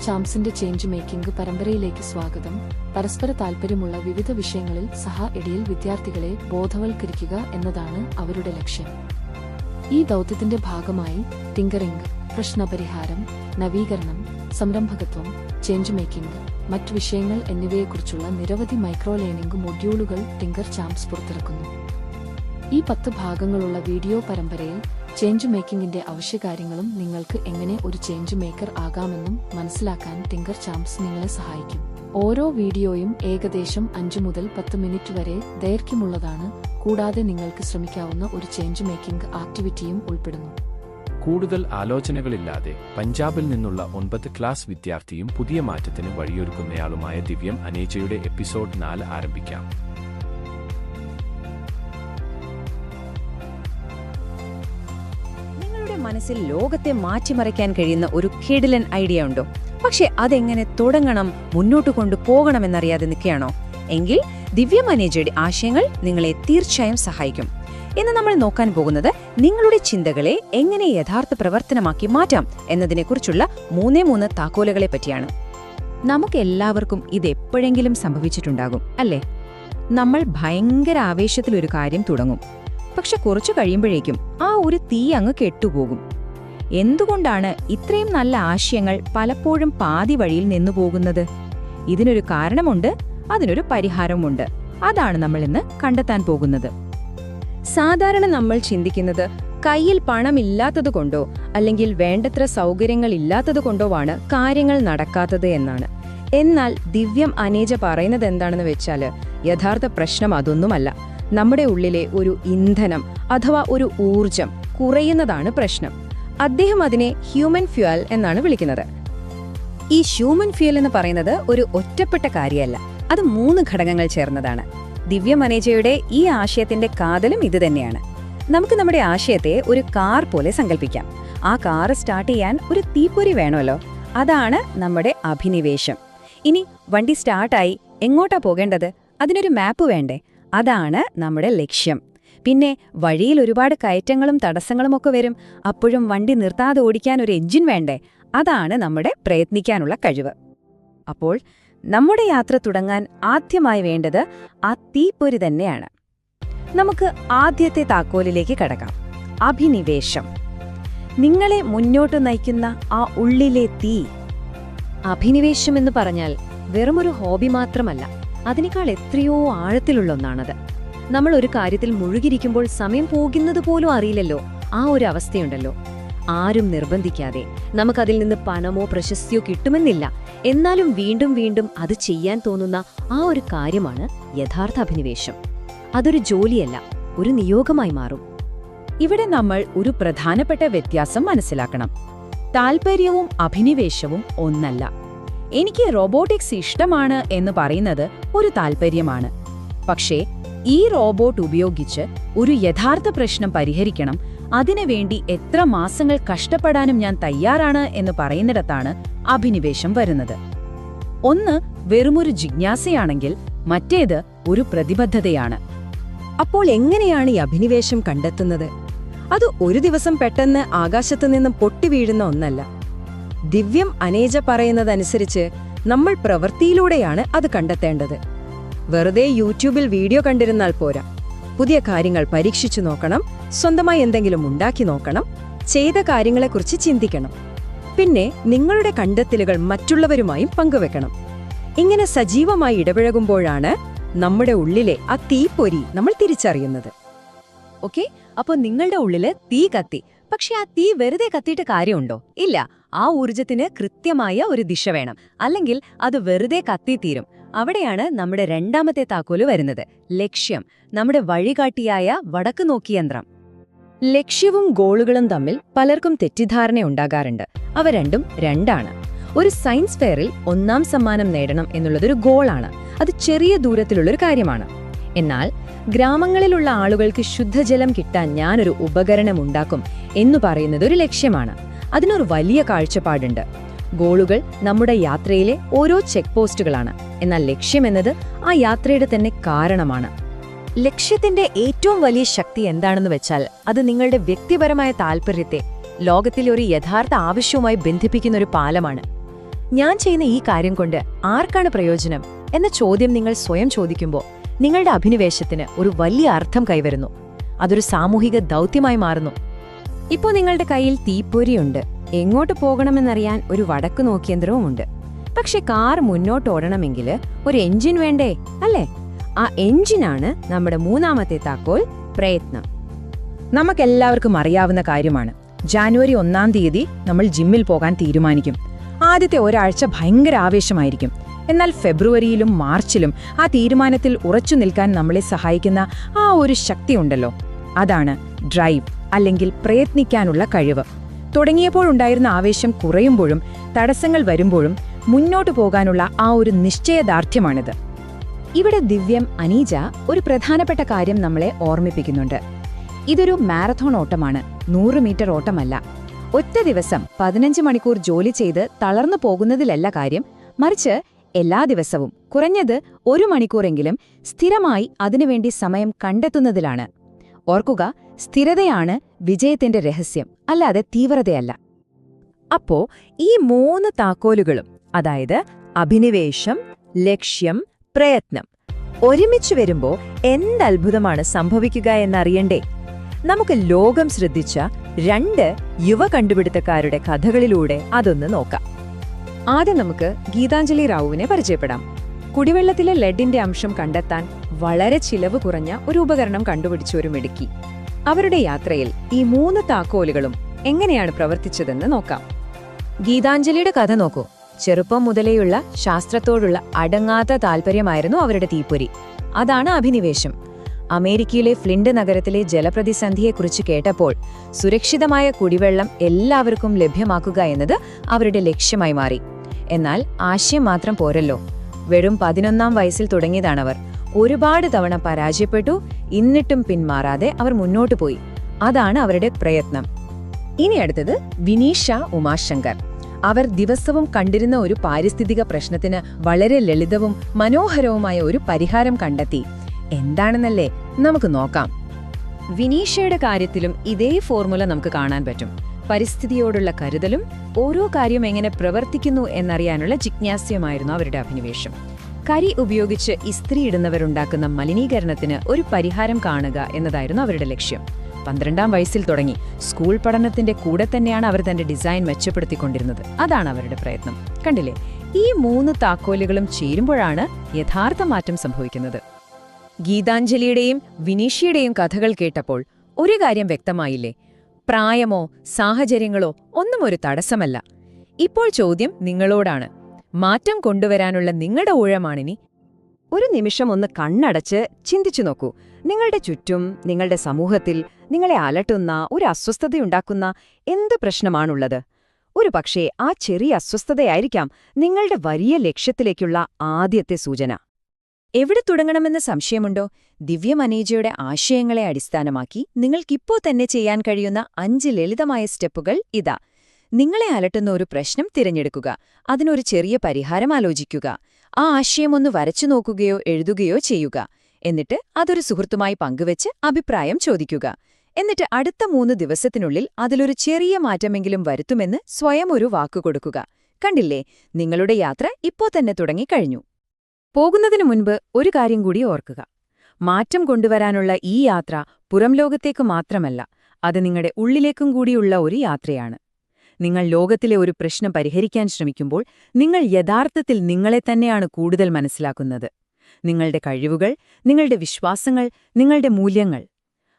ചാംസിന്റെ change making പരമ്പരയിലേക്ക് സ്വാഗതം. പരസ്പര താൽപര്യമുള്ള വിവിധ വിഷയങ്ങളിൽ ഇടയിൽ വിദ്യാർത്ഥികളെ ബോധവൽക്കരിക്കുക എന്നതാണ് അവരുടെ ലക്ഷ്യം. ഈ ദൗത്യത്തിന്റെ ഭാഗമായി ടിങ്കറിംഗ്, പ്രശ്നപരിഹാരം, നവീകരണം, സംരംഭകത്വം, ചേഞ്ച് മേക്കിംഗ്, മറ്റ് വിഷയങ്ങൾ എന്നിവയെക്കുറിച്ചുള്ള നിരവധി മൈക്രോ ലേണിംഗ് മൊഡ്യൂളുകൾ ടിങ്കർ ചാംസ് പുറത്തിറക്കുന്നു. ഈ 10 ഭാഗങ്ങളുള്ള വീഡിയോ പരമ്പരയിൽ ചേഞ്ച് മേക്കിംഗിന്റെ അവശ്യകാര്യങ്ങളും നിങ്ങൾക്ക് എങ്ങനെ ഒരു ചേഞ്ച് മേക്കർ ആകാമെന്നും മനസ്സിലാക്കാൻ ടിങ്കർ ചാംസ് നിങ്ങളെ സഹായിക്കും. ഓരോ വീഡിയോയും ഏകദേശം 5 മുതൽ 10 മിനിറ്റ് വരെ ദൈർഘ്യമുള്ളതാണ്. കൂടാതെ നിങ്ങൾക്ക് ശ്രമിക്കാവുന്ന ഒരു ചേഞ്ച് മേക്കിംഗ് ആക്ടിവിറ്റിയും ഉൾപ്പെടുന്നു. കൂടുതൽ ആലോചനകളില്ലാതെ പഞ്ചാബിൽ നിന്നുള്ള 9th ക്ലാസ് വിദ്യാർത്ഥിയും പുതിയ മാറ്റത്തിന് വഴിയൊരുക്കുന്നയാളുമായ ദിവ്യം അനേജയുടെ എപ്പിസോഡ് 4 ആരംഭിക്കാം. മനസ്സിൽ ലോകത്തെ മാറ്റിമറിക്കാൻ കഴിയുന്ന ഒരു കിടിലൻ ഐഡിയ ഉണ്ടോ? പക്ഷെ അതെങ്ങനെ തുടങ്ങണം, മുന്നോട്ട് കൊണ്ടുപോകണമെന്നറിയാതെ നിൽക്കുകയാണോ? എങ്കിൽ ദിവ്യ മനേജയുടെ ആശയങ്ങൾ നിങ്ങളെ തീർച്ചയായും സഹായിക്കും. ഇന്ന് നമ്മൾ നോക്കാൻ പോകുന്നത് നിങ്ങളുടെ ചിന്തകളെ എങ്ങനെ യഥാർത്ഥ പ്രവർത്തനമാക്കി മാറ്റാം എന്നതിനെക്കുറിച്ചുള്ള 3 താക്കോലുകളെ പറ്റിയാണ്. നമുക്ക് എല്ലാവർക്കും ഇത് എപ്പോഴെങ്കിലും സംഭവിച്ചിട്ടുണ്ടാകും, അല്ലേ? നമ്മൾ ഭയങ്കര ആവേശത്തിലൊരു കാര്യം തുടങ്ങും. പക്ഷെ കുറച്ചു കഴിയുമ്പോഴേക്കും ആ ഒരു തീ അങ്ങ് കെട്ടുപോകും. എന്തുകൊണ്ടാണ് ഇത്രയും നല്ല ആശയങ്ങൾ പലപ്പോഴും പാതി വഴിയിൽ നിന്നുപോകുന്നത്? ഇതിനൊരു കാരണമുണ്ട്, അതിനൊരു പരിഹാരമുണ്ട്. അതാണ് നമ്മൾ ഇന്ന് കണ്ടെത്താൻ പോകുന്നത്. സാധാരണ നമ്മൾ ചിന്തിക്കുന്നത് കയ്യിൽ പണമില്ലാത്തതുകൊണ്ടോ അല്ലെങ്കിൽ വേണ്ടത്ര സൗകര്യങ്ങൾ ഇല്ലാത്തതുകൊണ്ടോ ആണ് കാര്യങ്ങൾ നടക്കാത്തത് എന്നാണ്. എന്നാൽ ദിവ്യം അനേജ പറയുന്നത് എന്താണെന്ന് വെച്ചാല് യഥാർത്ഥ പ്രശ്നം അതൊന്നുമല്ല. നമ്മുടെ ഉള്ളിലെ ഒരു ഇന്ധനം അഥവാ ഒരു ഊർജം കുറയുന്നതാണ് പ്രശ്നം. അദ്ദേഹം അതിനെ ഹ്യൂമൻ ഫ്യൂവൽ എന്നാണ് വിളിക്കുന്നത്. ഈ ഹ്യൂമൻ ഫ്യൂവൽ എന്ന് പറയുന്നത് ഒരു ഒറ്റപ്പെട്ട കാര്യമല്ല, അത് 3 ഘടകങ്ങൾ ചേർന്നതാണ്. ദിവ്യ മനേജയുടെ ഈ ആശയത്തിന്റെ കാതലും ഇത് തന്നെയാണ്. നമുക്ക് നമ്മുടെ ആശയത്തെ ഒരു കാർ പോലെ സങ്കല്പിക്കാം. ആ കാർ സ്റ്റാർട്ട് ചെയ്യാൻ ഒരു തീപ്പൊരി വേണമല്ലോ, അതാണ് നമ്മുടെ അഭിനിവേശം. ഇനി വണ്ടി സ്റ്റാർട്ടായി എങ്ങോട്ടാ പോകേണ്ടത്? അതിനൊരു മാപ്പ് വേണ്ടേ? അതാണ് നമ്മുടെ ലക്ഷ്യം. പിന്നെ വഴിയിൽ ഒരുപാട് കയറ്റങ്ങളും തടസ്സങ്ങളുമൊക്കെ വരും. അപ്പോഴും വണ്ടി നിർത്താതെ ഓടിക്കാൻ ഒരു എഞ്ചിൻ വേണ്ടേ? അതാണ് നമ്മുടെ പ്രയത്നിക്കാനുള്ള കഴിവ്. അപ്പോൾ നമ്മുടെ യാത്ര തുടങ്ങാൻ ആദ്യമായി വേണ്ടത് ആ തീപ്പൊരി തന്നെയാണ്. നമുക്ക് ആദ്യത്തെ താക്കോലിലേക്ക് കടക്കാം. അഭിനിവേശം. നിങ്ങളെ മുന്നോട്ട് നയിക്കുന്ന ആ ഉള്ളിലെ തീ. അഭിനിവേശം എന്ന് പറഞ്ഞാൽ വെറുമൊരു ഹോബി മാത്രമല്ല, അതിനേക്കാൾ എത്രയോ ആഴത്തിലുള്ള ഒന്നാണത്. നമ്മൾ ഒരു കാര്യത്തിൽ മുഴുകിയിരിക്കുമ്പോൾ സമയം പോകുന്നത് പോലും അറിയില്ലല്ലോ. ആ ഒരു അവസ്ഥയുണ്ടല്ലോ. ആരും നിർബന്ധിക്കാതെ നമുക്കതിൽ നിന്ന് പണമോ പ്രശസ്തിയോ കിട്ടുമെന്നില്ല. എന്നാലും വീണ്ടും വീണ്ടും അത് ചെയ്യാൻ തോന്നുന്ന ആ ഒരു കാര്യമാണ് യഥാർത്ഥ അഭിനിവേശം. അതൊരു ജോലിയല്ല, ഒരു നിയോഗമായി മാറും. ഇവിടെ നമ്മൾ ഒരു പ്രധാനപ്പെട്ട വ്യത്യാസം മനസ്സിലാക്കണം. താൽപര്യവും അഭിനിവേശവും ഒന്നല്ല. എനിക്ക് റോബോട്ടിക്സ് ഇഷ്ടമാണ് എന്ന് പറയുന്നത് ഒരു താൽപര്യമാണ്. പക്ഷേ ഈ റോബോട്ട് ഉപയോഗിച്ച് ഒരു യഥാർത്ഥ പ്രശ്നം പരിഹരിക്കണം, അതിനുവേണ്ടി എത്ര മാസങ്ങൾ കഷ്ടപ്പെടാനും ഞാൻ തയ്യാറാണ് എന്ന് പറയുന്നിടത്താണ് അഭിനിവേശം വരുന്നത്. ഒന്ന് വെറുമൊരു ജിജ്ഞാസയാണെങ്കിൽ മറ്റേത് ഒരു പ്രതിബദ്ധതയാണ്. അപ്പോൾ എങ്ങനെയാണ് ഈ അഭിനിവേശം കണ്ടെത്തുന്നത്? അത് ഒരു ദിവസം പെട്ടെന്ന് ആകാശത്തുനിന്നും പൊട്ടിവീഴുന്ന ഒന്നല്ല. ദിവ്യം അനേജ പറയുന്നതനുസരിച്ച് നമ്മൾ പ്രവൃത്തിയിലൂടെയാണ് അത് കണ്ടെത്തേണ്ടത്. വെറുതെ യൂട്യൂബിൽ വീഡിയോ കണ്ടിരുന്നാൽ പോരാ. പുതിയ കാര്യങ്ങൾ പരീക്ഷിച്ചു നോക്കണം, സ്വന്തമായി എന്തെങ്കിലും ഉണ്ടാക്കി നോക്കണം, ചെയ്ത കാര്യങ്ങളെക്കുറിച്ച് ചിന്തിക്കണം. പിന്നെ നിങ്ങളുടെ കണ്ടെത്തലുകൾ മറ്റുള്ളവരുമായും പങ്കുവെക്കണം. ഇങ്ങനെ സജീവമായി ഇടപഴകുമ്പോഴാണ് നമ്മുടെ ഉള്ളിലെ ആ തീപ്പൊരി നമ്മൾ തിരിച്ചറിയുന്നത്. ഓക്കെ, അപ്പൊ നിങ്ങളുടെ ഉള്ളില് തീ കത്തി. പക്ഷെ ആ തീ വെറുതെ കത്തിയിട്ട് കാര്യമുണ്ടോ? ഇല്ല. ആ ഊർജത്തിന് കൃത്യമായ ഒരു ദിശ വേണം, അല്ലെങ്കിൽ അത് വെറുതെ കത്തിത്തീരും. അവിടെയാണ് നമ്മുടെ രണ്ടാമത്തെ താക്കോല് വരുന്നത്, ലക്ഷ്യം. നമ്മുടെ വഴികാട്ടിയായ വടക്ക് നോക്കി യന്ത്രം. ലക്ഷ്യവും ഗോളുകളും തമ്മിൽ പലർക്കും തെറ്റിദ്ധാരണയുണ്ടാകാറുണ്ട്. അവ രണ്ടും രണ്ടാണ്. ഒരു സയൻസ് ഫെയറിൽ 1ാം സമ്മാനം നേടണം എന്നുള്ളതൊരു ഗോളാണ്. അത് ചെറിയ ദൂരത്തിലുള്ളൊരു കാര്യമാണ്. എന്നാൽ ഗ്രാമങ്ങളിലുള്ള ആളുകൾക്ക് ശുദ്ധജലം കിട്ടാൻ ഞാനൊരു ഉപകരണം ഉണ്ടാക്കും എന്നു പറയുന്നത് ഒരു ലക്ഷ്യമാണ്. അതിനൊരു വലിയ കാഴ്ചപ്പാടുണ്ട്. ഗോളുകൾ നമ്മുടെ യാത്രയിലെ ഓരോ ചെക്ക് പോസ്റ്റുകളാണ്. എന്നാൽ ലക്ഷ്യമെന്നത് ആ യാത്രയുടെ തന്നെ കാരണമാണ്. ലക്ഷ്യത്തിന്റെ ഏറ്റവും വലിയ ശക്തി എന്താണെന്ന് വെച്ചാൽ അത് നിങ്ങളുടെ വ്യക്തിപരമായ താൽപര്യത്തെ ലോകത്തിലെ ഒരു യഥാർത്ഥ ആവശ്യവുമായി ബന്ധിപ്പിക്കുന്ന ഒരു പാലമാണ്. ഞാൻ ചെയ്യുന്ന ഈ കാര്യം കൊണ്ട് ആർക്കാണ് പ്രയോജനം എന്ന ചോദ്യം നിങ്ങൾ സ്വയം ചോദിക്കുമ്പോൾ നിങ്ങളുടെ അഭിനിവേശത്തിന് ഒരു വലിയ അർത്ഥം കൈവരുന്നു. അതൊരു സാമൂഹിക ദൗത്യമായി മാറുന്നു. ഇപ്പോൾ നിങ്ങളുടെ കയ്യിൽ തീപ്പൊരിയുണ്ട്, എങ്ങോട്ട് പോകണമെന്നറിയാൻ ഒരു വടക്ക് നോക്കിയന്ത്രവുമുണ്ട്. പക്ഷെ കാർ മുന്നോട്ട് ഓടണമെങ്കിൽ ഒരു എഞ്ചിൻ വേണ്ടേ, അല്ലേ? ആ എഞ്ചിനാണ് നമ്മുടെ മൂന്നാമത്തെ താക്കോൽ, പ്രയത്നം. നമുക്കെല്ലാവർക്കും അറിയാവുന്ന കാര്യമാണ്. ജാനുവരി 1-ാം തീയതി നമ്മൾ ജിമ്മിൽ പോകാൻ തീരുമാനിക്കും. ആദ്യത്തെ ഒരാഴ്ച ഭയങ്കര ആവേശമായിരിക്കും. എന്നാൽ ഫെബ്രുവരിയിലും മാർച്ചിലും ആ തീരുമാനത്തിൽ ഉറച്ചു നിൽക്കാൻ നമ്മളെ സഹായിക്കുന്ന ആ ഒരു ശക്തിയുണ്ടല്ലോ, അതാണ് ഡ്രൈവ്, അല്ലെങ്കിൽ പ്രയത്നിക്കാനുള്ള കഴിവ്. തുടങ്ങിയപ്പോഴുണ്ടായിരുന്ന ആവേശം കുറയുമ്പോഴും തടസ്സങ്ങൾ വരുമ്പോഴും മുന്നോട്ടു പോകാനുള്ള ആ ഒരു നിശ്ചയദാർഢ്യമാണിത്. ഇവിടെ ദിവ്യം, അനീജ ഒരു പ്രധാനപ്പെട്ട കാര്യം നമ്മളെ ഓർമ്മിപ്പിക്കുന്നുണ്ട്. ഇതൊരു മാരത്തോൺ ഓട്ടമാണ്, 100 മീറ്റർ ഓട്ടമല്ല. ഒറ്റ ദിവസം 15 മണിക്കൂർ ജോലി ചെയ്ത് തളർന്നു പോകുന്നതിലല്ല കാര്യം, മറിച്ച് എല്ലാ ദിവസവും കുറഞ്ഞത് 1 മണിക്കൂറെങ്കിലും സ്ഥിരമായി അതിനുവേണ്ടി സമയം കണ്ടെത്തുന്നതിലാണ്. ഓർക്കുക, സ്ഥിരതയാണ് വിജയത്തിന്റെ രഹസ്യം, അല്ലാതെ തീവ്രതയല്ല. അപ്പോ ഈ 3 താക്കോലുകളും, അതായത് അഭിനിവേശം, ലക്ഷ്യം, പ്രയത്നം, ഒരുമിച്ച് വരുമ്പോ എന്തത്ഭുതമാണ് സംഭവിക്കുക എന്നറിയണ്ടേ? നമുക്ക് ലോകം ശ്രദ്ധിച്ച 2 യുവ കണ്ടുപിടുത്തക്കാരുടെ കഥകളിലൂടെ അതൊന്ന് നോക്കാം. ആദ്യം നമുക്ക് ഗീതാഞ്ജലി റാവുവിനെ പരിചയപ്പെടാം. കുടിവെള്ളത്തിലെ ലെഡിന്റെ അംശം കണ്ടെത്താൻ വളരെ ചിലവ് കുറഞ്ഞ ഒരു ഉപകരണം കണ്ടുപിടിച്ച ഒരു മിടുക്കി. അവരുടെ യാത്രയിൽ ഈ 3 താക്കോലുകളും എങ്ങനെയാണ് പ്രവർത്തിച്ചതെന്ന് നോക്കാം. ഗീതാഞ്ജലിയുടെ കഥ നോക്കൂ. ചെറുപ്പം മുതലേയുള്ള ശാസ്ത്രത്തോടുള്ള അടങ്ങാത്ത താൽപര്യമായിരുന്നു അവരുടെ തീപ്പൊരി. അതാണ് അഭിനിവേശം. അമേരിക്കയിലെ ഫ്ലിൻഡ് നഗരത്തിലെ ജലപ്രതിസന്ധിയെക്കുറിച്ച് കേട്ടപ്പോൾ സുരക്ഷിതമായ കുടിവെള്ളം എല്ലാവർക്കും ലഭ്യമാക്കുക എന്നത് അവരുടെ ലക്ഷ്യമായി മാറി. എന്നാൽ ആശയം മാത്രം പോരല്ലോ. വെറും 11-ാം വയസ്സിൽ തുടങ്ങിയതാണവർ. ഒരുപാട് തവണ പരാജയപ്പെട്ടു, എന്നിട്ടും പിന്മാറാതെ അവർ മുന്നോട്ടു പോയി. അതാണ് അവരുടെ പ്രയത്നം. ഇനി അടുത്തത് വിനീഷ ഉമാശങ്കർ. അവർ ദിവസവും കണ്ടിരുന്ന ഒരു പാരിസ്ഥിതിക പ്രശ്നത്തിന് വളരെ ലളിതവും മനോഹരവുമായ ഒരു പരിഹാരം കണ്ടെത്തി. എന്താണെന്നല്ലേ, നമുക്ക് നോക്കാം. വിനീഷയുടെ കാര്യത്തിലും ഇതേ ഫോർമുല നമുക്ക് കാണാൻ പറ്റും. പരിസ്ഥിതിയോടുള്ള കരുതലും ഓരോ കാര്യം എങ്ങനെ പ്രവർത്തിക്കുന്നു എന്നറിയാനുള്ള ജിജ്ഞാസ്യമായിരുന്നു അവരുടെ അഭിനിവേശം. കരി ഉപയോഗിച്ച് ഇസ്ത്രിയിടുന്നവരുണ്ടാക്കുന്ന മലിനീകരണത്തിന് ഒരു പരിഹാരം കാണുക എന്നതായിരുന്നു അവരുടെ ലക്ഷ്യം. 12-ാം വയസ്സിൽ തുടങ്ങി സ്കൂൾ പഠനത്തിന്റെ കൂടെ തന്നെയാണ് അവർ തന്റെ ഡിസൈൻ മെച്ചപ്പെടുത്തിക്കൊണ്ടിരുന്നത്. അതാണ് അവരുടെ പ്രയത്നം. കണ്ടില്ലേ, ഈ 3 താക്കോലുകളും ചേരുമ്പോഴാണ് യഥാർത്ഥ മാറ്റം സംഭവിക്കുന്നത്. ഗീതാഞ്ജലിയുടെയും വിനീഷയുടെയും കഥകൾ കേട്ടപ്പോൾ ഒരു കാര്യം വ്യക്തമായില്ലേ? പ്രായമോ സാഹചര്യങ്ങളോ ഒന്നും ഒരു തടസ്സമല്ല. ഇപ്പോൾ ചോദ്യം നിങ്ങളോടാണ്. മാറ്റം കൊണ്ടുവരാനുള്ള നിങ്ങളുടെ ഊഴമാണിനി. ഒരു നിമിഷം ഒന്ന് കണ്ണടച്ച് ചിന്തിച്ചു നോക്കൂ. നിങ്ങളുടെ ചുറ്റും, നിങ്ങളുടെ സമൂഹത്തിൽ നിങ്ങളെ അലട്ടുന്ന, ഒരു അസ്വസ്ഥതയുണ്ടാക്കുന്ന എന്ത് പ്രശ്നമാണുള്ളത്? ഒരു പക്ഷേ ആ ചെറിയ അസ്വസ്ഥതയായിരിക്കാം നിങ്ങളുടെ വലിയ ലക്ഷ്യത്തിലേക്കുള്ള ആദ്യത്തെ സൂചന. എവിടെ തുടങ്ങണമെന്ന് സംശയമുണ്ടോ? ദിവ്യം അനീജയുടെ ആശയങ്ങളെ അടിസ്ഥാനമാക്കി നിങ്ങൾക്കിപ്പോ തന്നെ ചെയ്യാൻ കഴിയുന്ന 5 ലളിതമായ സ്റ്റെപ്പുകൾ ഇതാ. നിങ്ങളെ അലട്ടുന്ന ഒരു പ്രശ്നം തിരഞ്ഞെടുക്കുക, അതിനൊരു ചെറിയ പരിഹാരം ആലോചിക്കുക, ആ ആശയം ഒന്ന് വരച്ചു നോക്കുകയോ എഴുതുകയോ ചെയ്യുക. എന്നിട്ട് അതൊരു സുഹൃത്തുമായി പങ്കുവെച്ച് അഭിപ്രായം ചോദിക്കുക. എന്നിട്ട് അടുത്ത 3 ദിവസത്തിനുള്ളിൽ അതിലൊരു ചെറിയ മാറ്റമെങ്കിലും വരുത്തുമെന്ന് സ്വയം ഒരു വാക്കുകൊടുക്കുക. കണ്ടില്ലേ, നിങ്ങളുടെ യാത്ര ഇപ്പോ തന്നെ തുടങ്ങിക്കഴിഞ്ഞു. പോകുന്നതിനു മുൻപ് ഒരു കാര്യം കൂടി ഓർക്കുക. മാറ്റം കൊണ്ടുവരാനുള്ള ഈ യാത്ര പുറം ലോകത്തേക്ക് മാത്രമല്ല, അത് നിങ്ങളുടെ ഉള്ളിലേക്കും കൂടിയുള്ള ഒരു യാത്രയാണ്. നിങ്ങൾ ലോകത്തിലെ ഒരു പ്രശ്നം പരിഹരിക്കാൻ ശ്രമിക്കുമ്പോൾ നിങ്ങൾ യഥാർത്ഥത്തിൽ നിങ്ങളെ തന്നെയാണ് കൂടുതൽ മനസ്സിലാക്കുന്നത്. നിങ്ങളുടെ കഴിവുകൾ, നിങ്ങളുടെ വിശ്വാസങ്ങൾ, നിങ്ങളുടെ മൂല്യങ്ങൾ.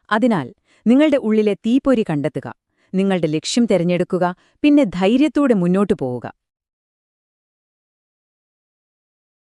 അതിനാൽ നിങ്ങളുടെ ഉള്ളിലെ തീപ്പൊരി കണ്ടെത്തുക, നിങ്ങളുടെ ലക്ഷ്യം തിരഞ്ഞെടുക്കുക, പിന്നെ ധൈര്യത്തോടെ മുന്നോട്ടു പോവുക.